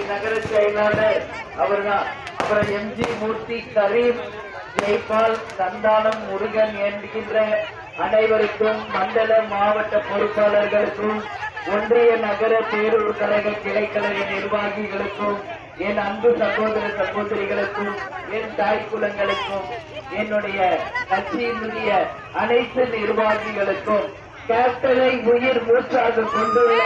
நகர செயலாளர் அவர்தான். அப்புறம் எம்ஜி மூர்த்தி, கரீம், ஜெய்பால், சந்தானம், முருகன் என்கின்ற அனைவருக்கும், மண்டல மாவட்ட பொறுப்பாளர்களுக்கும், ஒன்றிய நகர பேரூர் கழக கிளைக்கழக நிர்வாகிகளுக்கும், என் அன்பு சகோதர சகோதரிகளுக்கும், என் தாய் குலங்களுக்கும், என்னுடைய கட்சியினுடைய அனைத்து நிர்வாகிகளுக்கும், கேப்டனை உயிர் மூச்சாக கொண்டுள்ள